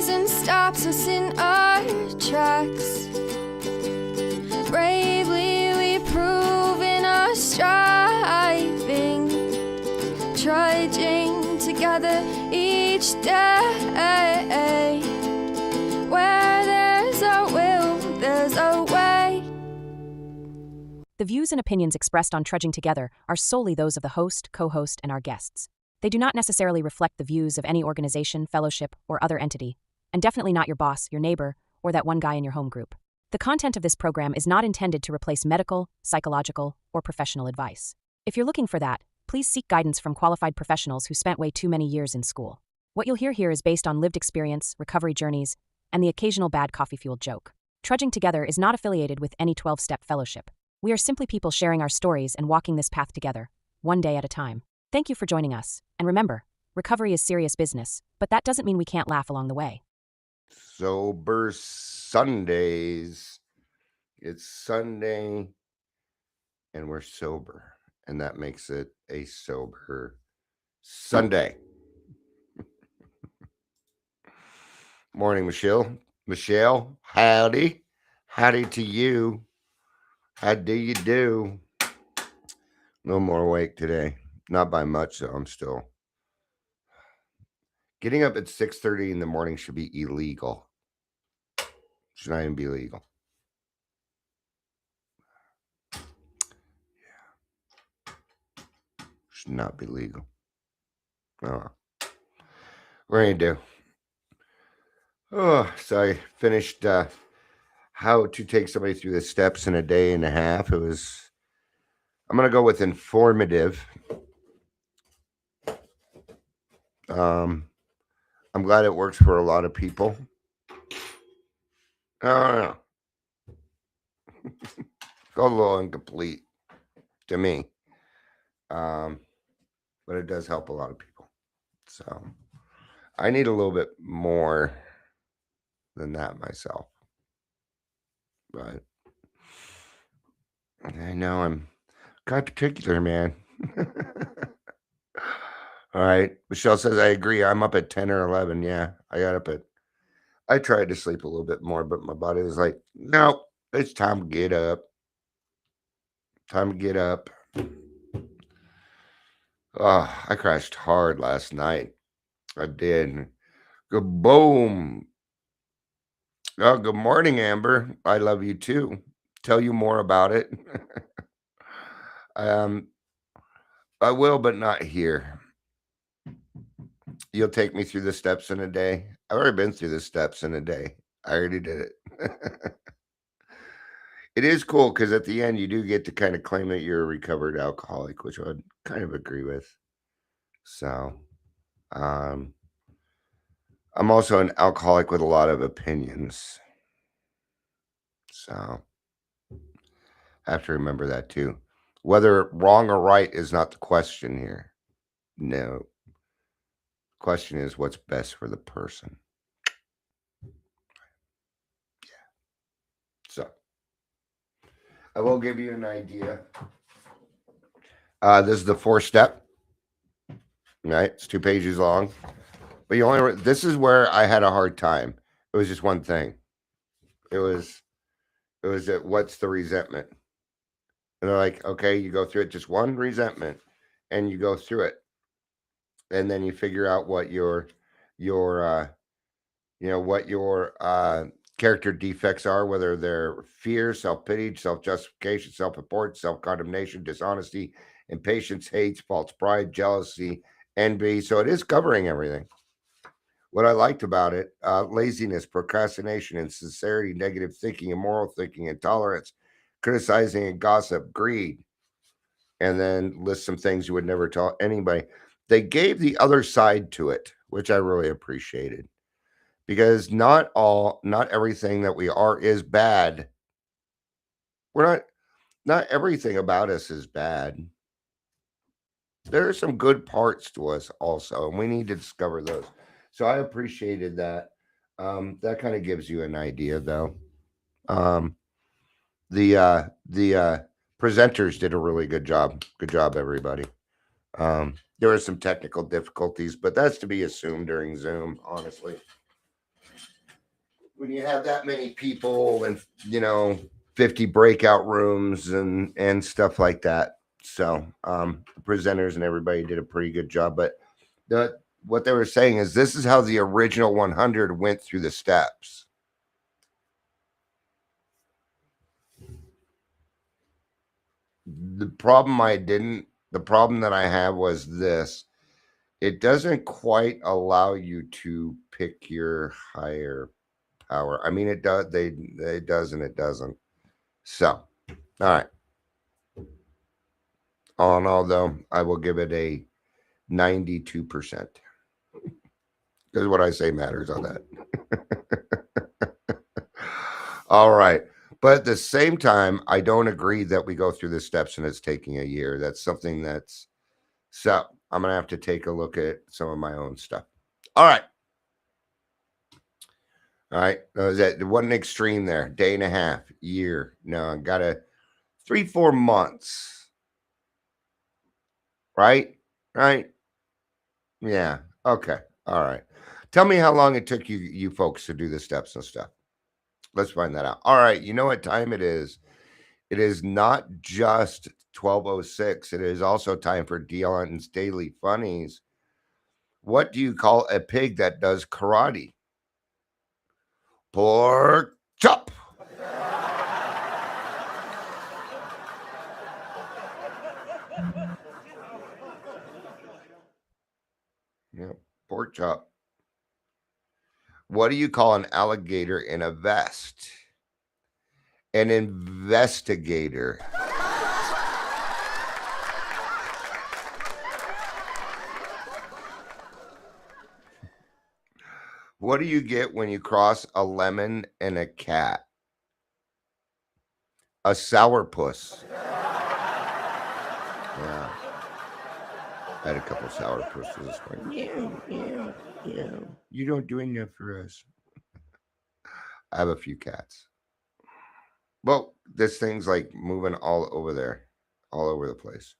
reason stops us in our tracks. Bravely we prove in our striving, trudging together each day. Where there's a will, there's a way. The views and opinions expressed on Trudging Together are solely those of the host, co-host, and our guests. They do not necessarily reflect the views of any organization, fellowship, or other entity, and definitely not your boss, your neighbor, or that one guy in your home group. The content of this program is not intended to replace medical, psychological, or professional advice. If you're looking for that, please seek guidance from qualified professionals who spent way too many years in school. What you'll hear here is based on lived experience, recovery journeys, and the occasional bad coffee-fueled joke. Trudging Together is not affiliated with any 12-step fellowship. We are simply people sharing our stories and walking this path together, one day at a time. Thank you for joining us. And remember, recovery is serious business, but that doesn't mean we can't laugh along the way. Sober Sundays. It's Sunday and we're sober, and that makes it a sober Sunday. Morning, Michelle. Michelle, howdy. Howdy to you. How do you do? No more awake today. Not by much, though. I'm still. Getting up at 6:30 in the morning should be illegal. Should not even be legal. Yeah. Should not be legal. Oh. What are you do? Oh, so I finished how to take somebody through the steps in a day and a half. I'm going to go with informative. I'm glad it works for a lot of people. I don't know. Felt a little incomplete to me. But it does help a lot of people. So I need a little bit more than that myself. But I know I'm kind of particular, man. All right. Michelle says, I agree. I'm up at 10 or 11. Yeah, I tried to sleep a little bit more, but my body was like, no, it's time to get up. Time to get up. Oh, I crashed hard last night. I did. Go boom. Oh, good morning, Amber. I love you too. Tell you more about it. I will, but not here. You'll take me through the steps in a day. I've already been through the steps in a day. I already did it. It is cool because at the end you do get to kind of claim that you're a recovered alcoholic, which I would kind of agree with. So, I'm also an alcoholic with a lot of opinions. So, I have to remember that too. Whether wrong or right is not the question here. No. The question is what's best for the person. Yeah. So, I will give you an idea. This is the 4-step. Right? It's 2 pages long. But this is where I had a hard time. It was just one thing. It was that what's the resentment? And they're like, okay, you go through it, just one resentment, and you go through it. And then you figure out what your character defects are, whether they're fear, self-pity, self-justification, self-report, self-condemnation, dishonesty, impatience, hate, false pride, jealousy, envy. So it is covering everything. What I liked about it, laziness, procrastination, insincerity, negative thinking, immoral thinking, intolerance, criticizing and gossip, greed, and then list some things you would never tell anybody. They gave the other side to it, which I really appreciated, because not everything that we are is bad. Not everything about us is bad. There are some good parts to us also, and we need to discover those. So I appreciated that. That kind of gives you an idea, though. The presenters did a really good job. Good job, everybody. There were some technical difficulties, but that's to be assumed during Zoom, honestly. when you have that many people and 50 breakout rooms and stuff like that. So the presenters and everybody did a pretty good job. But what they were saying is this is how the original 100 went through the steps. The problem that I have was this. It doesn't quite allow you to pick your higher power. I mean, it does. It does and it doesn't. So, all right. All in all, though, I will give it a 92%. Because what I say matters on that. All right. But at the same time, I don't agree that we go through the steps and it's taking a year. That's something that's... So I'm going to have to take a look at some of my own stuff. All right. All right. That wasn't extreme there. Day and a half, year. No, I got a 3-4 months. Right? Right? Yeah. Okay. All right. Tell me how long it took you folks to do the steps and stuff. Let's find that out. All right. You know what time it is? It is not just 12:06. It is also time for D.L. Hunting's Daily Funnies. What do you call a pig that does karate? Pork chop. Yeah, pork chop. What do you call an alligator in a vest? An investigator. What do you get when you cross a lemon and a cat? A sourpuss. Yeah. I had a couple sourpusses this morning. Yeah. You don't do enough for us. I have a few cats. Well, this thing's like moving all over there, all over the place.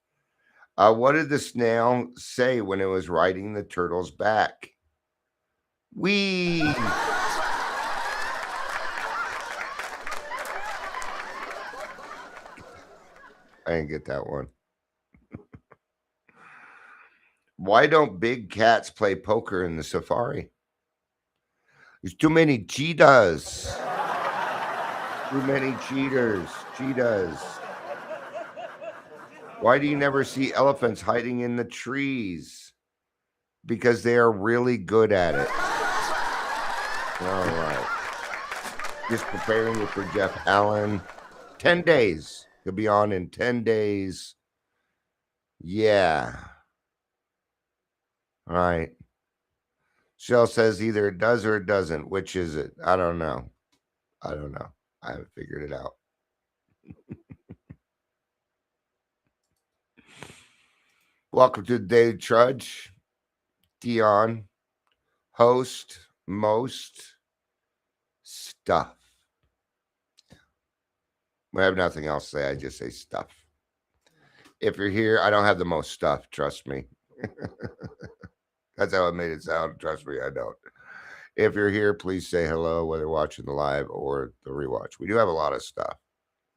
What did the snail say when it was riding the turtle's back? Wee. I didn't get that one. Why don't big cats play poker in the safari? There's too many cheetahs. Too many cheetahs. Why do you never see elephants hiding in the trees? Because they are really good at it. All right. Just preparing you for Jeff Allen. 10 days. He'll be on in 10 days. Yeah. All right. Shell says either it does or it doesn't. Which is it? I don't know. I haven't figured it out. Welcome to the Daily Trudge. Dion, host, most stuff. I have nothing else to say. I just say stuff. If you're here, I don't have the most stuff. Trust me. That's how I made it sound. Trust me, I don't. If you're here, please say hello, whether watching the live or the rewatch. We do have a lot of stuff,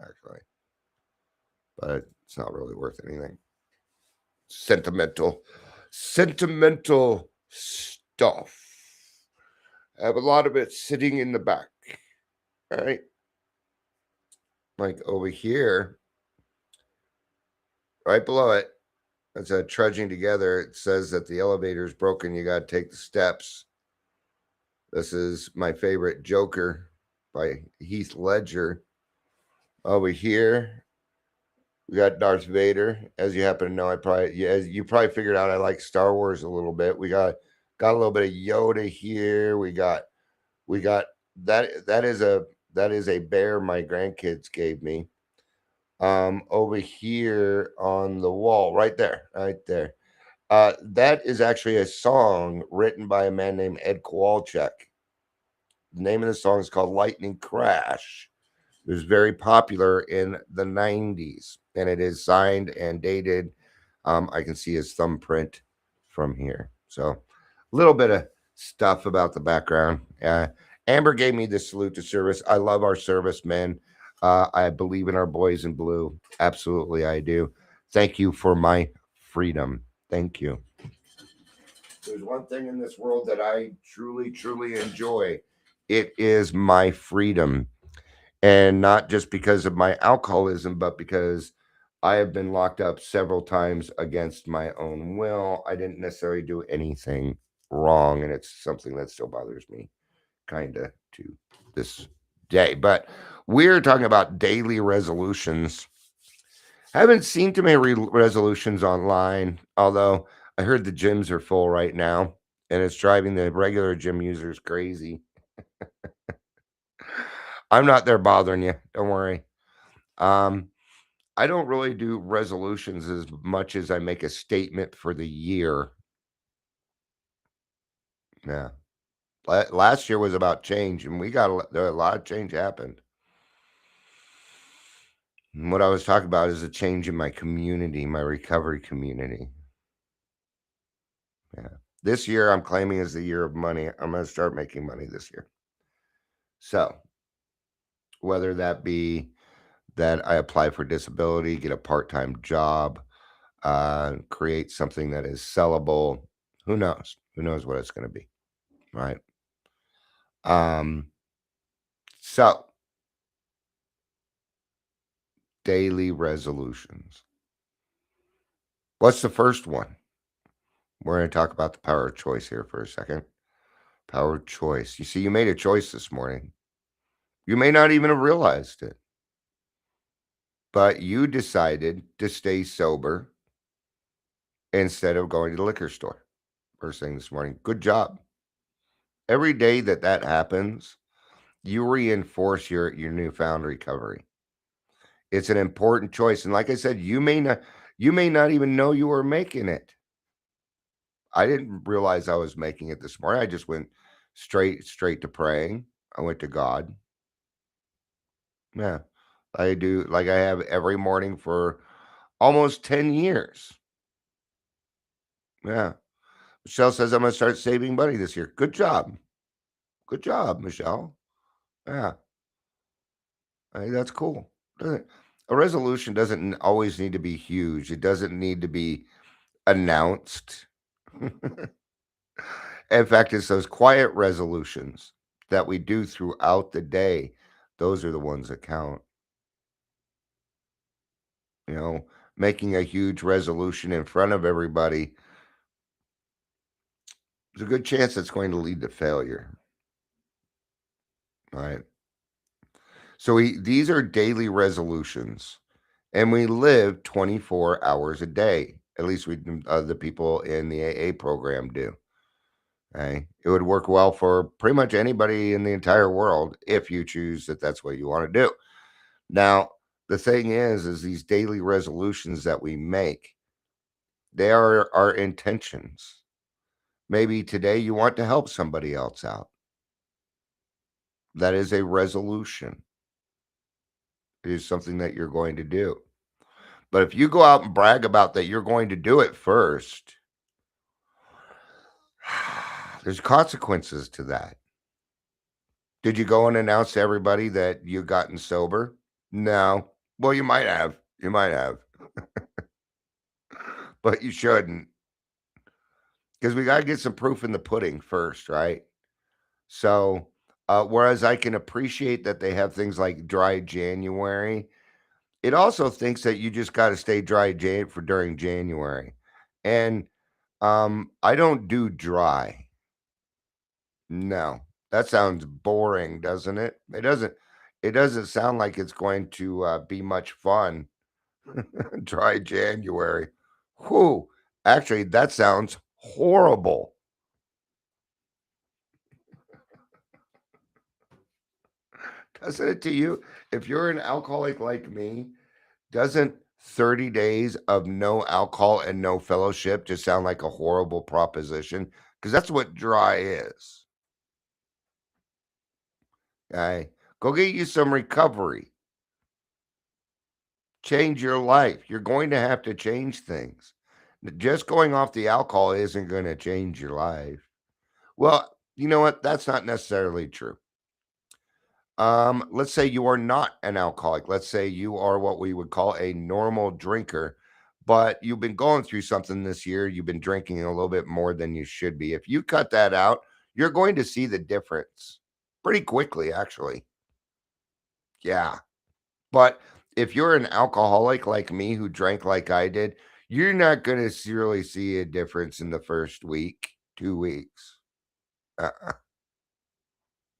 actually, but it's not really worth anything. Sentimental stuff. I have a lot of it sitting in the back. All right. Like over here, right below it, it's a trudging together. It says that the elevator is broken. You got to take the steps. This is my favorite Joker by Heath Ledger. Over here, we got Darth Vader. As you happen to know, as you probably figured out, I like Star Wars a little bit. We got a little bit of Yoda here. We got that. That is a bear my grandkids gave me. Over here on the wall, right there. That is actually a song written by a man named Ed Kowalczyk. The name of the song is called Lightning Crash. It was very popular in the 90s, and it is signed and dated. I can see his thumbprint from here. So a little bit of stuff about the background. Amber gave me the salute to service. I love our servicemen. I believe in our boys in blue. Absolutely, I do. Thank you for my freedom. Thank you. There's one thing in this world that I truly, truly enjoy. It is my freedom. And not just because of my alcoholism, but because I have been locked up several times against my own will. I didn't necessarily do anything wrong. And it's something that still bothers me kind of to this day. But we're talking about daily resolutions. Haven't seen too many resolutions online, although I heard the gyms are full right now and it's driving the regular gym users crazy. I'm not there bothering you. Don't worry. Um, I don't really do resolutions as much as I make a statement for the year. Yeah. Last year was about change, and we got a lot of change happened. And what I was talking about is a change in my community, my recovery community. Yeah. This year, I'm claiming is the year of money. I'm going to start making money this year. So, whether that be that I apply for disability, get a part-time job, create something that is sellable, who knows? Who knows what it's going to be, right? So daily resolutions. What's the first one? We're going to talk about the power of choice here for a second. Power of choice. You see, you made a choice this morning. You may not even have realized it, but you decided to stay sober instead of going to the liquor store first thing this morning. Good job. Every day that happens, you reinforce your newfound recovery. It's an important choice. And like I said, you may not even know you were making it. I didn't realize I was making it this morning. I just went straight to praying. I went to God. Yeah. I do like I have every morning for almost 10 years. Yeah. Michelle says I'm going to start saving money this year. Good job. Good job, Michelle. Yeah. Hey, that's cool. A resolution doesn't always need to be huge. It doesn't need to be announced. In fact, it's those quiet resolutions that we do throughout the day. Those are the ones that count. You know, making a huge resolution in front of everybody, there's a good chance it's going to lead to failure. Right. So these are daily resolutions, and we live 24 hours a day. At least the people in the AA program do. Okay. It would work well for pretty much anybody in the entire world if you choose that that's what you want to do. Now, the thing is these daily resolutions that we make, they are our intentions. Maybe today you want to help somebody else out. That is a resolution. It is something that you're going to do. But if you go out and brag about that you're going to do it first, there's consequences to that. Did you go and announce to everybody that you've gotten sober? No. Well, you might have. You might have. But you shouldn't. Because we got to get some proof in the pudding first, right? So, whereas I can appreciate that they have things like dry January, it also thinks that you just got to stay dry for during January. And I don't do dry. No, that sounds boring, doesn't it? It doesn't. It doesn't sound like it's going to be much fun. Dry January. Whew. Actually, that sounds horrible. Doesn't it to you? If you're an alcoholic like me, doesn't 30 days of no alcohol and no fellowship just sound like a horrible proposition? Because that's what dry is. Okay. Go get you some recovery. Change your life. You're going to have to change things. Just going off the alcohol isn't going to change your life. Well, you know what? That's not necessarily true. Let's say you are not an alcoholic. Let's say you are what we would call a normal drinker, but you've been going through something this year. You've been drinking a little bit more than you should be. If you cut that out, you're going to see the difference pretty quickly, actually. Yeah. But if you're an alcoholic like me who drank like I did, you're not going to really see a difference in the first week, 2 weeks. Uh-uh.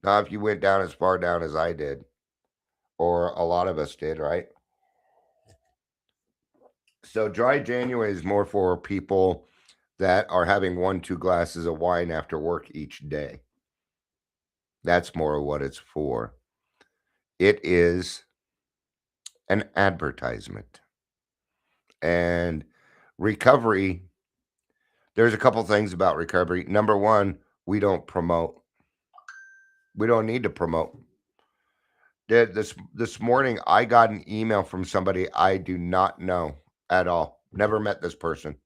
Not if you went down as far down as I did, or a lot of us did, right? So dry January is more for people that are having 1, 2 glasses of wine after work each day. That's more what it's for. It is an advertisement. And recovery, there's a couple things about recovery. Number one, we don't promote. We don't need to promote. This morning, I got an email from somebody I do not know at all. Never met this person.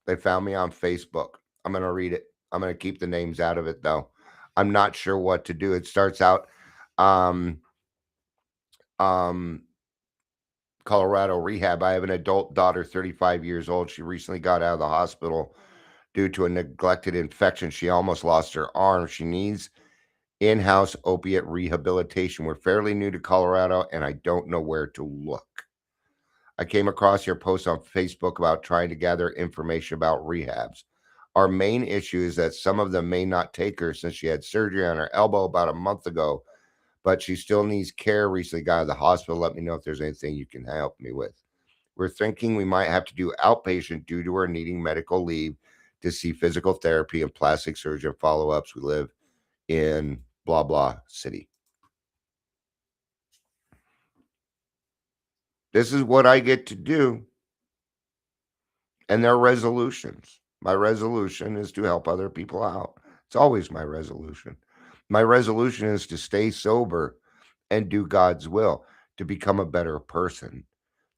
They found me on Facebook. I'm going to read it. I'm going to keep the names out of it, though. I'm not sure what to do. It starts out, um, Colorado rehab. I have an adult daughter, 35 years old. She recently got out of the hospital due to a neglected infection. She almost lost her arm. She needs in-house opiate rehabilitation. We're fairly new to Colorado, and I don't know where to look. I came across your post on Facebook about trying to gather information about rehabs. Our main issue is that some of them may not take her since she had surgery on her elbow about a month ago, but she still needs care. Recently got out of the hospital. Let me know if there's anything you can help me with. We're thinking we might have to do outpatient due to her needing medical leave to see physical therapy and plastic surgeon follow-ups. We live in blah, blah city. This is what I get to do. And their resolutions. My resolution is to help other people out. It's always my resolution. My resolution is to stay sober and do God's will, to become a better person,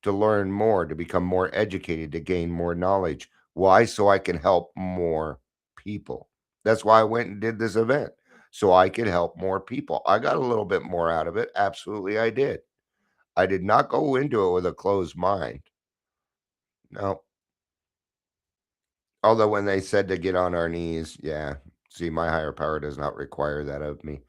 to learn more, to become more educated, to gain more knowledge. Why? So I can help more people. That's why I went and did this event, so I could help more people. I got a little bit more out of it. Absolutely, I did. I did not go into it with a closed mind. No. Although when they said to get on our knees, yeah. See, my higher power does not require that of me.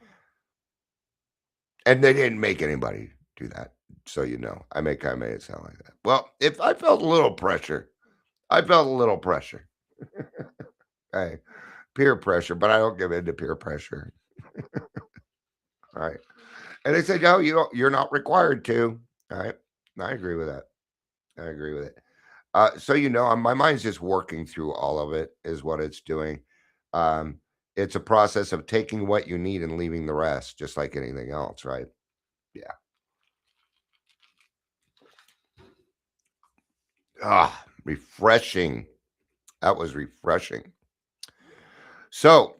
And they didn't make anybody do that. So you know, I made it sound like that. Well, if I felt a little pressure, I felt a little pressure. Hey, peer pressure, but I don't give in to peer pressure. All right. And they said, no, you're not required to. All right. I agree with that. I agree with it. So you know, my mind's just working through all of it is what it's doing. Um, it's a process of taking what you need and leaving the rest, just like anything else, right? Yeah. Ah, refreshing. That was refreshing. So,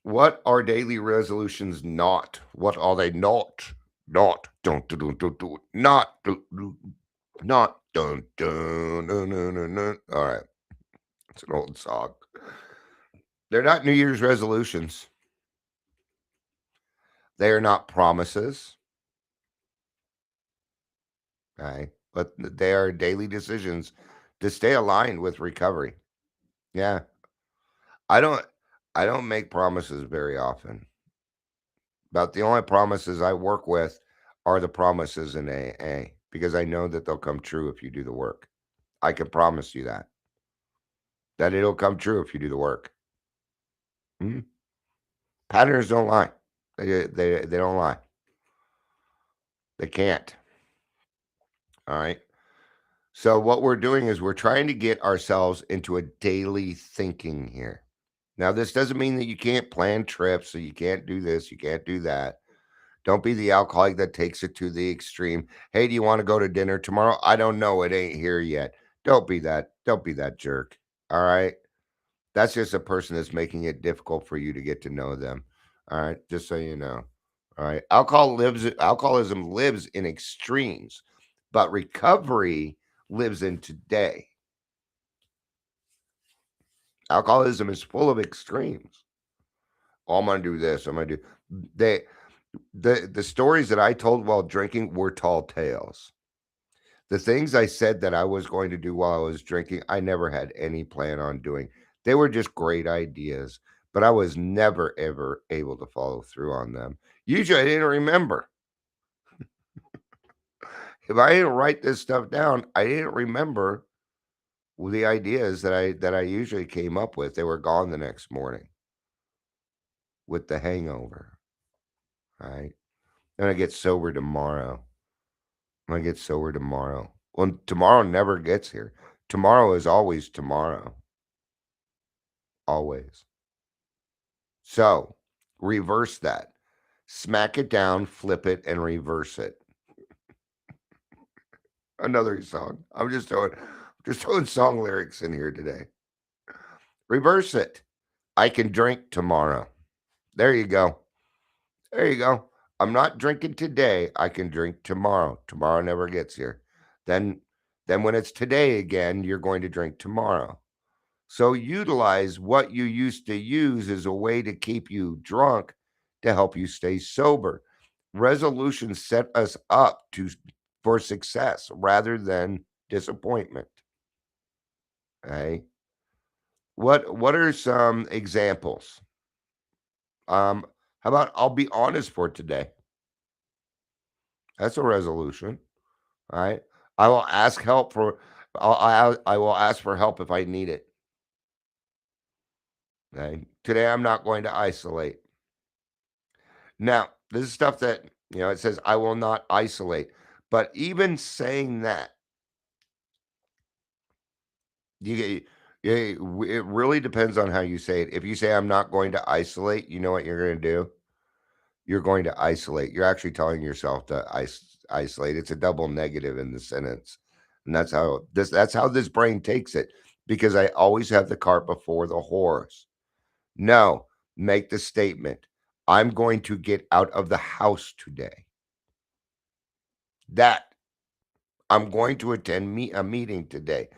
what are daily resolutions not? What are they not? Not. Don't do do do. Not do do. Not dun dun dun dun dun. Dun. All right. It's an old song. They're not New Year's resolutions. They are not promises. Okay. But they are daily decisions to stay aligned with recovery. Yeah. I don't I don't make promises very often. About the only promises I work with are the promises in AA because I know that they'll come true if you do the work. I can promise you that it'll come true if you do the work. Mhm. Patterns don't lie. They don't lie. They can't. All right. So what we're doing is we're trying to get ourselves into a daily thinking here. Now, this doesn't mean that you can't plan trips or you can't do this, you can't do that. Don't be the alcoholic that takes it to the extreme. Hey, do you want to go to dinner tomorrow? I don't know. It ain't here yet. Don't be that. Don't be that jerk. All right. That's just a person that's making it difficult for you to get to know them. All right. Just so you know. All right. Alcoholism lives in extremes, but recovery lives in today. Alcoholism is full of extremes. Oh, I'm gonna do this. I'm gonna do they the stories that I told while drinking were tall tales. The things I said that I was going to do while I was drinking, I never had any plan on doing. They were just great ideas, but I was never ever able to follow through on them. Usually I didn't remember. If I didn't write this stuff down, I didn't remember the ideas that I usually came up with. They were gone the next morning with the hangover. Right. I'm gonna get sober tomorrow. I'm gonna get sober tomorrow. Well, tomorrow never gets here. Tomorrow is always tomorrow. Always. So reverse that. Smack it down, flip it, and reverse it. Another song. I'm just throwing song lyrics in here today. Reverse it. I can drink tomorrow. There you go. There you go. I'm not drinking today. I can drink tomorrow. Tomorrow never gets here. Then then when it's today again, you're going to drink tomorrow. So utilize what you used to use as a way to keep you drunk to help you stay sober. Resolutions set us up for success rather than disappointment. Okay. What are some examples? How about I'll be honest for today? That's a resolution. All right. I will ask help for I will ask for help if I need it. Okay. Today I'm not going to isolate. Now, this is stuff that, it says I will not isolate. But even saying that, you get it really depends on how you say it. If you say I'm not going to isolate, you know what you're going to do? You're going to isolate. You're actually telling yourself to isolate. It's a double negative in the sentence. And that's how this brain takes it because I always have the cart before the horse. No, make the statement. I'm going to get out of the house today. That I'm going to attend a meeting today.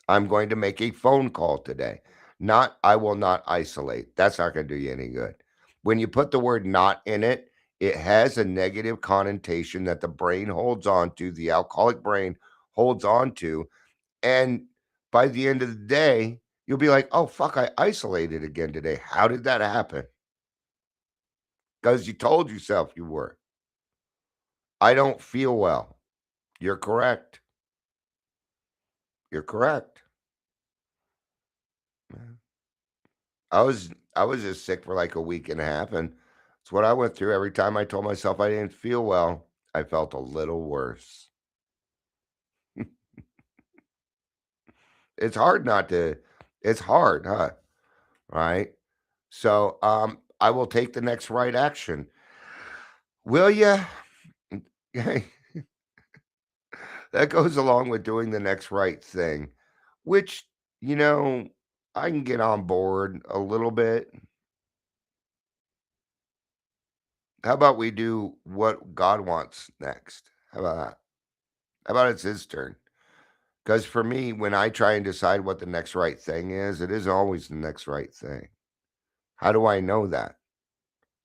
I'm going to make a phone call today. Not, I will not isolate. That's not going to do you any good. When you put the word not in it, it has a negative connotation that the brain holds on to, the alcoholic brain holds on to. And by the end of the day, you'll be like, oh, fuck, I isolated again today. How did that happen? Because you told yourself you were. I don't feel well. You're correct. You're correct. Yeah. I was just sick for like a week and a half, and it's what I went through. Every time I told myself I didn't feel well, I felt a little worse. It's hard not to. It's hard, huh? Right. So, I will take the next right action. Will you? That goes along with doing the next right thing, which, you know, I can get on board a little bit. How about we do what God wants next? How about that? How about it's his turn? Because for me, when I try and decide what the next right thing is, it is always the next right thing. How do I know that?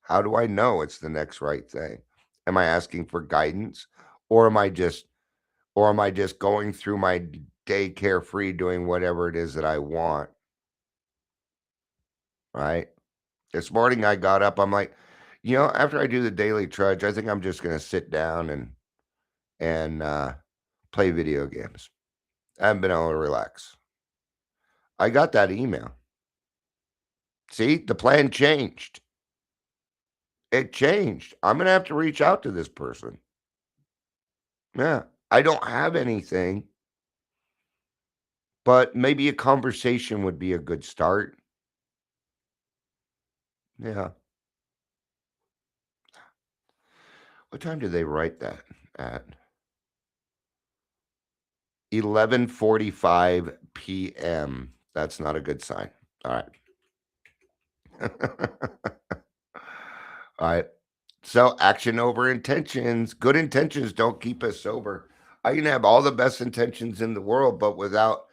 How do I know it's the next right thing? Am I asking for guidance or am I just going through my day carefree doing whatever it is that I want, right? This morning I got up, I'm like, after I do the daily trudge, I think I'm just going to sit down and play video games. I haven't been able to relax. I got that email. See, the plan changed. It changed. I'm going to have to reach out to this person. Yeah. I don't have anything, but maybe a conversation would be a good start. Yeah. What time did they write that at? 11:45 p.m. That's not a good sign. All right. All right. So action over intentions. Good intentions don't keep us sober. I can have all the best intentions in the world, but without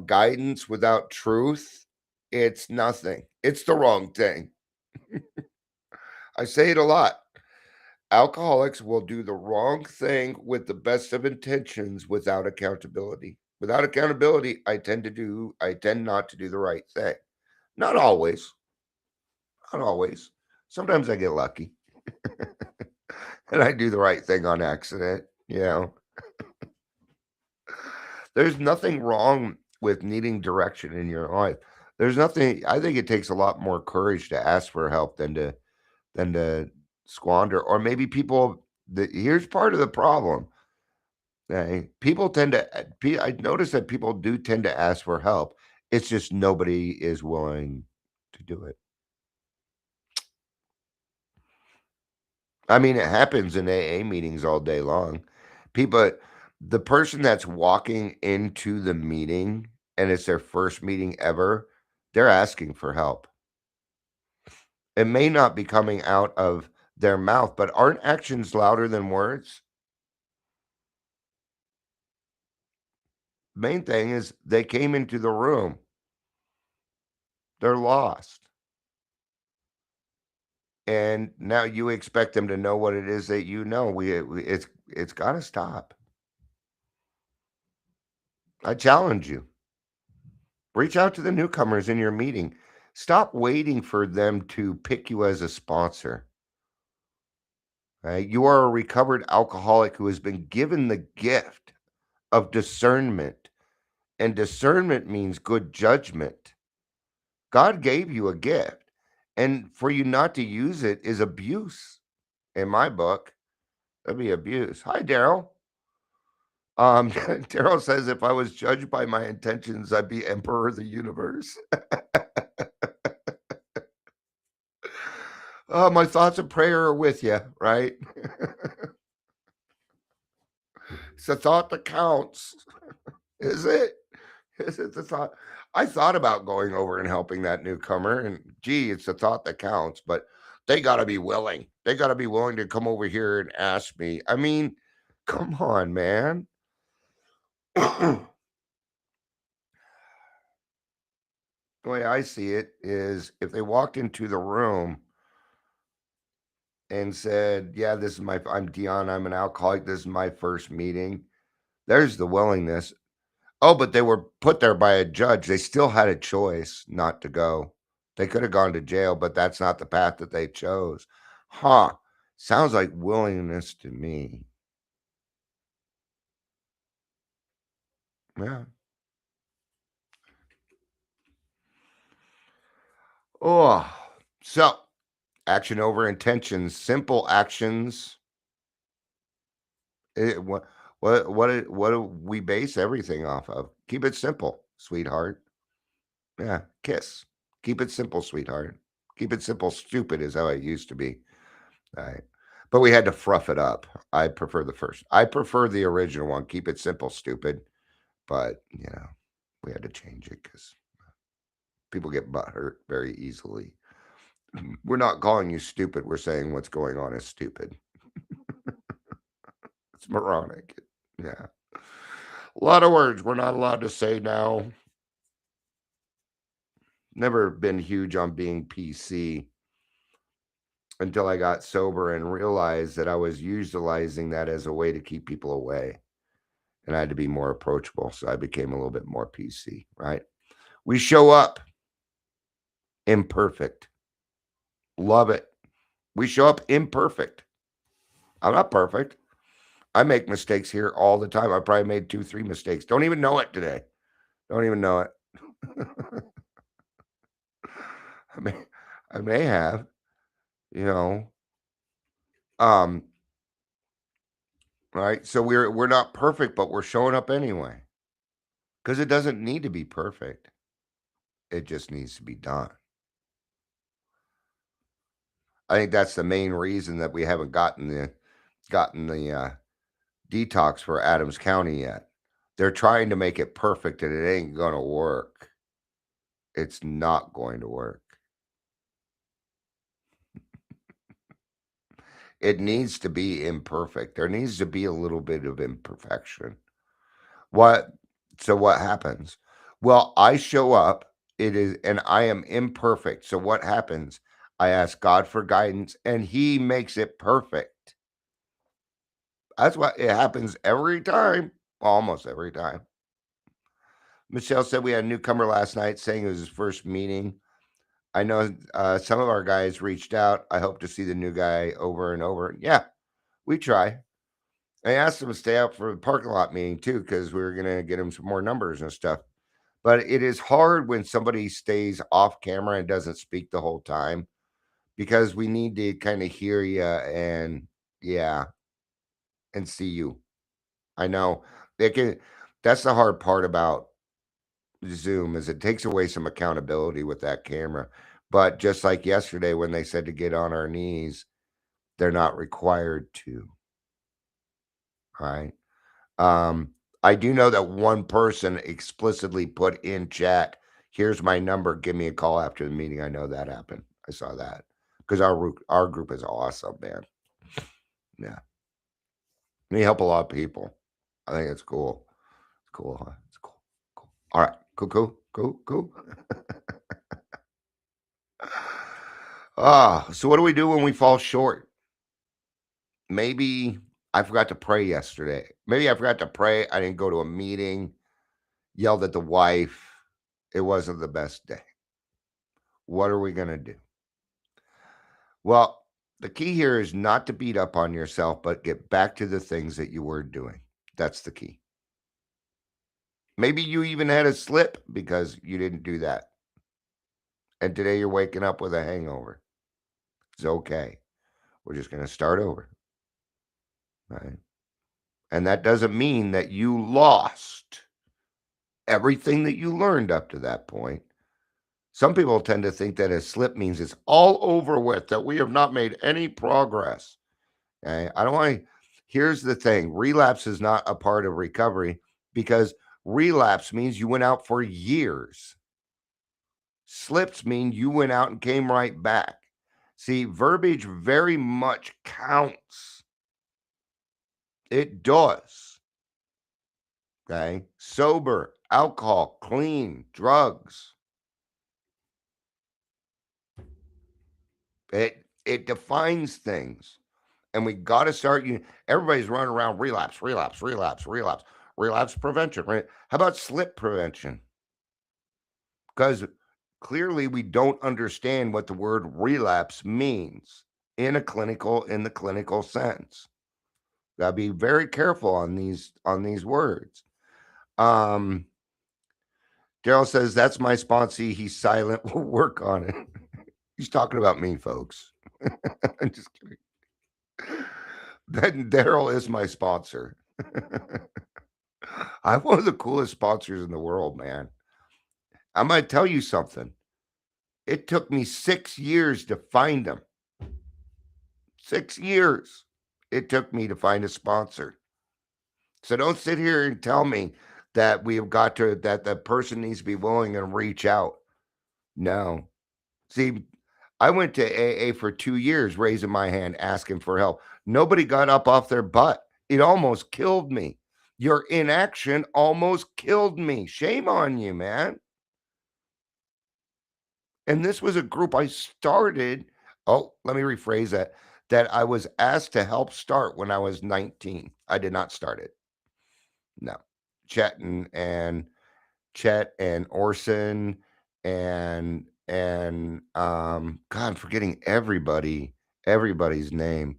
guidance, without truth, it's nothing. It's the wrong thing. I say it a lot. Alcoholics will do the wrong thing with the best of intentions without accountability. Without accountability, I tend not to do the right thing. Not always, not always. Sometimes I get lucky and I do the right thing on accident, you know. There's nothing wrong with needing direction in your life. There's nothing I think it takes a lot more courage to ask for help than to squander or maybe people here's part of the problem. People tend to I notice that people do tend to ask for help. It's just nobody is willing to do it. I mean, it happens in AA meetings all day long. People the person that's walking into the meeting and it's their first meeting ever, they're asking for help. It may not be coming out of their mouth, but aren't actions louder than words? Main thing is they came into the room. They're lost. And now you expect them to know what it is that you know. It's got to stop. I challenge you. Reach out to the newcomers in your meeting. Stop waiting for them to pick you as a sponsor. Right? You are a recovered alcoholic who has been given the gift of discernment, and discernment means good judgment. God gave you a gift, and for you not to use it is abuse. In my book, that'd be abuse. Hi, Daryl. Daryl says if I was judged by my intentions, I'd be emperor of the universe. My thoughts of prayer are with you, right? It's the thought that counts. Is it? Is it the thought? I thought about going over and helping that newcomer, and gee, it's the thought that counts, but they got to be willing. They got to be willing to come over here and ask me. I mean, come on, man. The way I see it is if they walked into the room and said, "Yeah, I'm Dion, I'm an alcoholic, this is my first meeting." There's the willingness. Oh, but they were put there by a judge. They still had a choice not to go. They could have gone to jail, but that's not the path that they chose. Huh. Sounds like willingness to me. Yeah. Oh, so action over intentions, simple actions. What do we base everything off of? Keep it simple, sweetheart. Yeah, kiss. Keep it simple, sweetheart. Keep it simple, stupid is how it used to be. All right. But we had to fruff it up. I prefer the first. I prefer the original one. Keep it simple, stupid. But, we had to change it because people get butt hurt very easily. We're not calling you stupid. We're saying what's going on is stupid. It's moronic. Yeah. A lot of words we're not allowed to say now. Never been huge on being PC until I got sober and realized that I was utilizing that as a way to keep people away. And I had to be more approachable. So I became a little bit more PC, right? We show up imperfect. Love it. We show up imperfect. I'm not perfect. I make mistakes here all the time. I probably made 2, 3 mistakes. Don't even know it today. Don't even know it. I may, I may have, you know. Um, right. So we're not perfect, but we're showing up anyway. Because it doesn't need to be perfect. It just needs to be done. I think that's the main reason that we haven't gotten the detox for Adams County yet. They're trying to make it perfect and it ain't gonna work. It's not going to work. It needs to be imperfect. There needs to be a little bit of imperfection. What so what happens? Well, I show up, it is and I am imperfect. So what happens? I ask God for guidance, and He makes it perfect. That's why it happens every time, almost every time. Michelle said we had a newcomer last night saying it was his first meeting. I know some of our guys reached out. I hope to see the new guy over and over. Yeah, we try. I asked him to stay out for the parking lot meeting too, because we were going to get him some more numbers and stuff. But it is hard when somebody stays off camera and doesn't speak the whole time, because we need to kind of hear you and yeah, and see you. I know they can. That's the hard part about Zoom, is it takes away some accountability with that camera. But just like yesterday when they said to get on our knees, they're not required to. Right. I do know that one person explicitly put in chat, "Here's my number. Give me a call after the meeting." I know that happened. I saw that because our group is awesome, man. Yeah, we help a lot of people. I think it's cool. It's cool, huh? It's cool. Cool. All right. Cool. Cool. Cool. Cool. So what do we do when we fall short? Maybe I forgot to pray yesterday. Maybe I forgot to pray. I didn't go to a meeting, yelled at the wife. It wasn't the best day. What are we going to do? Well, the key here is not to beat up on yourself, but get back to the things that you were doing. That's the key. Maybe you even had a slip because you didn't do that. And today you're waking up with a hangover. It's okay. We're just going to start over. Right? And that doesn't mean that you lost everything that you learned up to that point. Some people tend to think that a slip means it's all over with, that we have not made any progress. Okay? I don't want to. Here's the thing: relapse is not a part of recovery, because relapse means you went out for years. Slips mean you went out and came right back. See, verbiage very much counts. It does. Okay. Sober, alcohol, clean, drugs. It defines things. And we got to start. Everybody's running around relapse prevention. Right? How about slip prevention? Because clearly we don't understand what the word relapse means in the clinical sense. Gotta be very careful on these words. Daryl says that's my sponsee. He's silent. We'll work on it. He's talking about me, folks. I'm just kidding. Then Daryl is my sponsor. I'm one of the coolest sponsors in the world, man. I'm going to tell you something. It took me 6 years to find him. 6 years it took me to find a sponsor. So don't sit here and tell me that we have got to, that the person needs to be willing and reach out. No. See, I went to AA for 2 years, raising my hand, asking for help. Nobody got up off their butt. It almost killed me. Your inaction almost killed me. Shame on you, man. And this was a group I started. Oh, let me rephrase that I was asked to help start when I was 19. I did not start it. No. Chet and Orson and God, I'm forgetting everybody's name.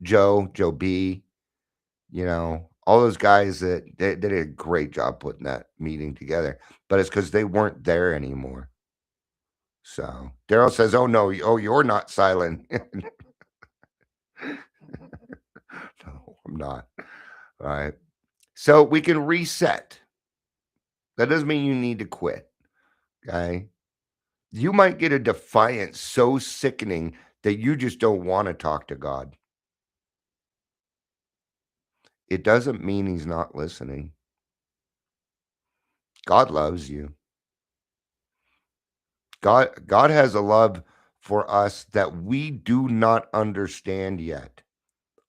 Joe B, all those guys that they did a great job putting that meeting together, but it's because they weren't there anymore. So Daryl says, "Oh no, you're not silent." No, I'm not. All right. So we can reset. That doesn't mean you need to quit. Okay. You might get a defiance so sickening that you just don't want to talk to God. It doesn't mean he's not listening. God loves you. God has a love for us that we do not understand yet.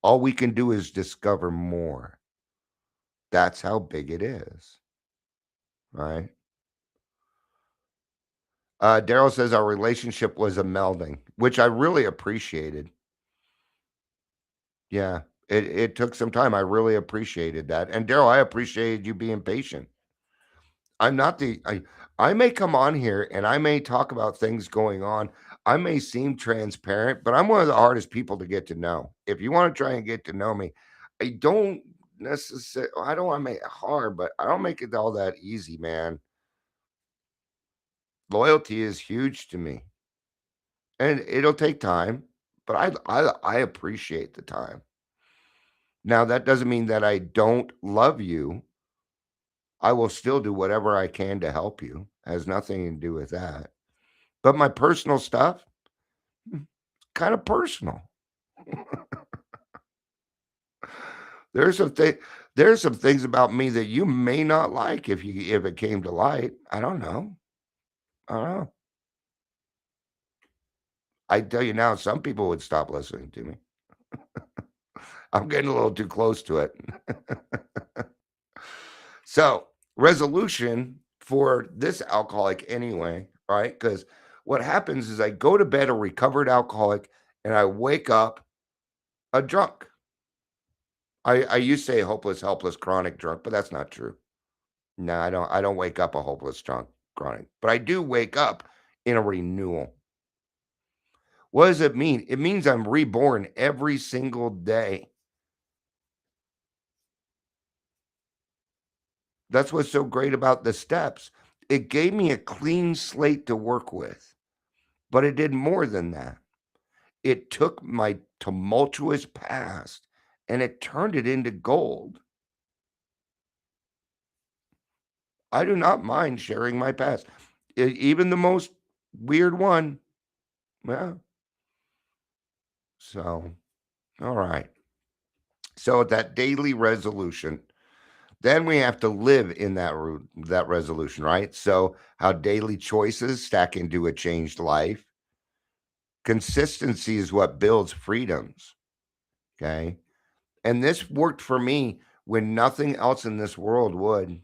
All we can do is discover more. That's how big it is. Right? Daryl says our relationship was a melding. which I really appreciated. Yeah, it took some time. I really appreciated that. And Daryl, I appreciated you being patient. I'm not the I may come on here and I may talk about things going on. I may seem transparent, but I'm one of the hardest people to get to know. If you want to try and get to know me, I don't necessarily I don't want to make it hard, but I don't make it all that easy, man. Loyalty is huge to me. And it'll take time, but I appreciate the time. Now that doesn't mean that I don't love you. I will still do whatever I can to help you. Has nothing to do with that. But my personal stuff, kind of personal. There's some thing there's some things about me that you may not like if it came to light. I don't know. I don't know. I tell you now, some people would stop listening to me. I'm getting a little too close to it. So, resolution for this alcoholic anyway, right? Because what happens is I go to bed a recovered alcoholic and I wake up a drunk. I used to say hopeless, helpless, chronic drunk, but that's not true. No, I don't wake up a hopeless drunk chronic, but I do wake up in a renewal. What does it mean? It means I'm reborn every single day. That's what's so great about the steps. It gave me a clean slate to work with, but it did more than that. It took my tumultuous past and it turned it into gold. I do not mind sharing my past, even the most weird one. Yeah. So, all right. So that daily resolution, then we have to live in that resolution, right? So how daily choices stack into a changed life. Consistency is what builds freedoms. Okay. And this worked for me when nothing else in this world would.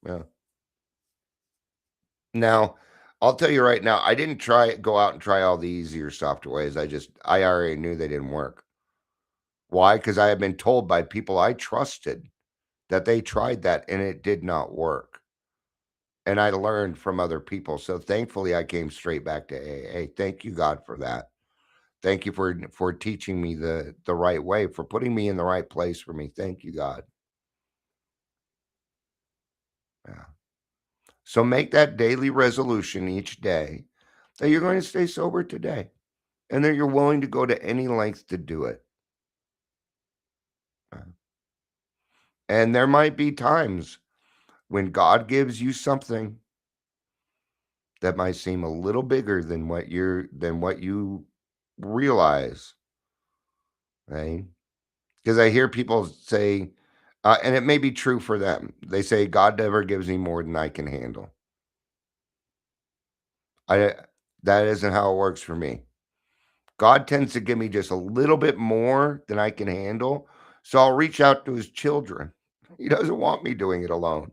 Yeah. Now, I'll tell you right now, I didn't go out and try all the easier, softer ways. I already knew they didn't work. Why? Because I had been told by people I trusted that they tried that and it did not work. And I learned from other people. So thankfully, I came straight back to AA. Thank you, God, for that. Thank you for teaching me the right way, for putting me in the right place for me. Thank you, God. Yeah. So make that daily resolution each day that you're going to stay sober today and that you're willing to go to any length to do it. And there might be times when God gives you something that might seem a little bigger than what you realize, right? Because I hear people say, and it may be true for them. They say, God never gives me more than I can handle. I That isn't how it works for me. God tends to give me just a little bit more than I can handle. So I'll reach out to his children. He doesn't want me doing it alone.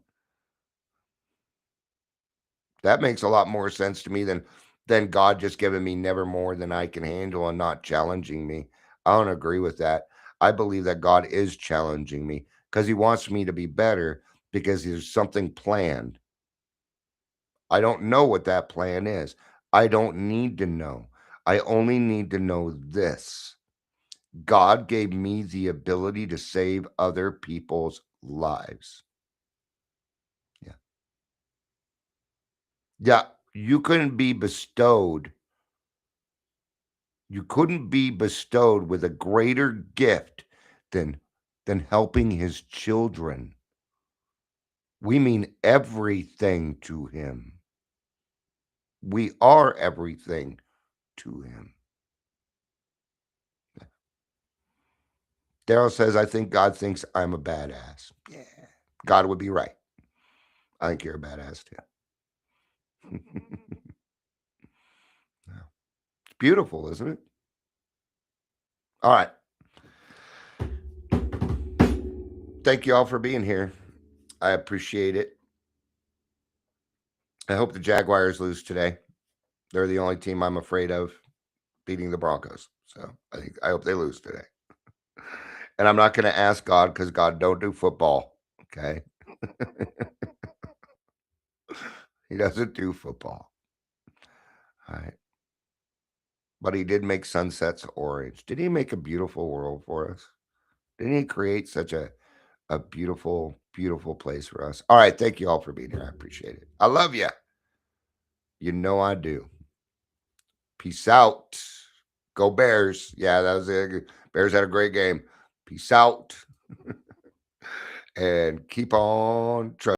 That makes a lot more sense to me than God just giving me never more than I can handle and not challenging me. I don't agree with that. I believe that God is challenging me because he wants me to be better because there's something planned. I don't know what that plan is. I don't need to know. I only need to know this. God gave me the ability to save other people's lives. Yeah. Yeah. You couldn't be bestowed. You couldn't be bestowed with a greater gift than helping his children. We mean everything to him. We are everything to him. Daryl says, I think God thinks I'm a badass. Yeah. God would be right. I think you're a badass too. It's beautiful, isn't it? All right. Thank you all for being here. I appreciate it. I hope the Jaguars lose today. They're the only team I'm afraid of beating the Broncos. So I hope they lose today. And I'm not going to ask God because God don't do football. Okay. He doesn't do football. All right. But he did make sunsets orange. Did he make a beautiful world for us? Didn't he create such a beautiful, beautiful place for us? All right. Thank you all for being here. I appreciate it. I love you. You know I do. Peace out. Go Bears. Yeah, that was it. Bears had a great game. Peace out. And keep on trusting.